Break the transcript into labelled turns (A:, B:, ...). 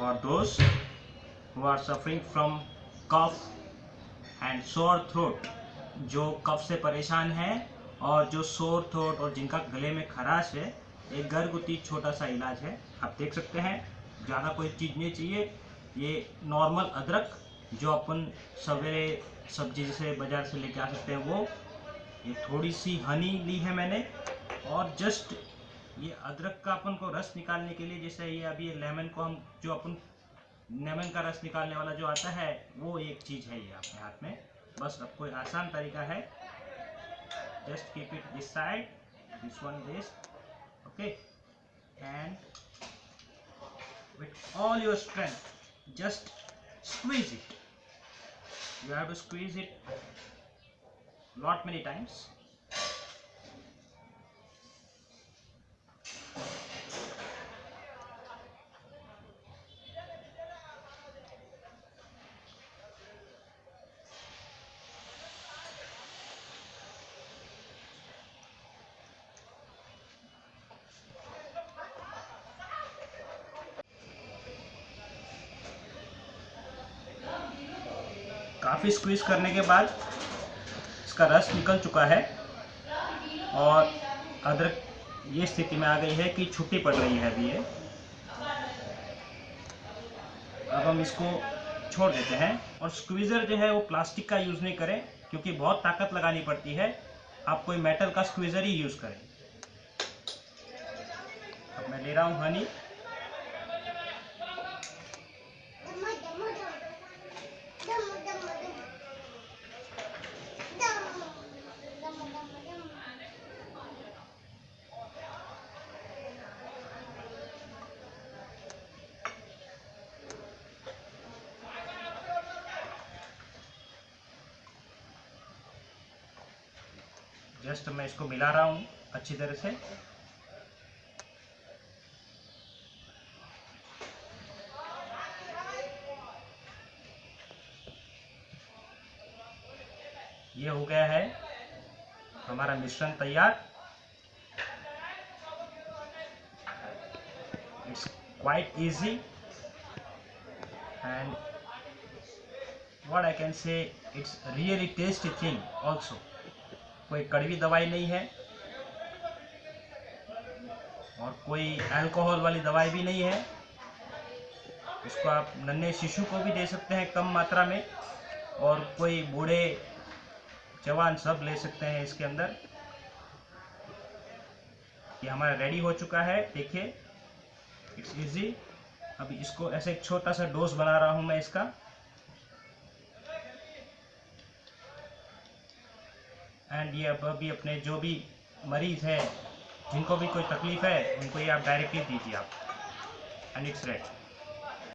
A: for those who are suffering from cough and sore throat, जो कफ से परेशान हैं और जो sore throat और जिनका गले में खराश है, एक घरगुती छोटा सा इलाज है। आप देख सकते हैं, ज़्यादा कोई चीज़ नहीं चाहिए। ये नॉर्मल अदरक जो अपन सवेरे सब्जी जैसे बाज़ार से लेके आ सकते हैं, वो ये थोड़ी सी हनी ली है मैंने, और जस्ट ये अदरक का अपन को रस निकालने के लिए, जैसे ये अभी लेमन को हम जो अपन लेमन का रस निकालने वाला जो आता है, वो एक चीज़ है ये अपने हाथ में। बस अब कोई आसान तरीका है, just keep it this side, this one this, okay, and with all your strength just squeeze it. You have to squeeze it lot many times. काफ़ी स्क्वीज करने के बाद इसका रस निकल चुका है और अदरक ये स्थिति में आ गई है कि छुट्टी पड़ रही है अभी ये। अब हम इसको छोड़ देते हैं, और स्क्वीज़र जो है वो प्लास्टिक का यूज़ नहीं करें, क्योंकि बहुत ताकत लगानी पड़ती है। आप कोई मेटल का स्क्वीज़र ही यूज़ करें। अब मैं ले रहा हूँ हनी। जस्ट मैं इसको मिला रहा हूँ अच्छी तरह से। ये हो गया है हमारा मिश्रण तैयार। It's quite easy and what I can say, it's really tasty thing also. कोई कड़वी दवाई नहीं है और कोई अल्कोहल वाली दवाई भी नहीं है। इसको आप नन्हे शिशु को भी दे सकते हैं कम मात्रा में, और कोई बूढ़े जवान सब ले सकते हैं इसके अंदर। ये हमारा रेडी हो चुका है, देखिए, इट्स इजी। अभी इसको ऐसे एक छोटा सा डोज बना रहा हूँ मैं इसका, एंड ये अब अभी अपने जो भी मरीज़ हैं, जिनको भी कोई तकलीफ़ है, उनको ये आप डायरेक्टली दीजिए आप, एंड इट्स रेडी।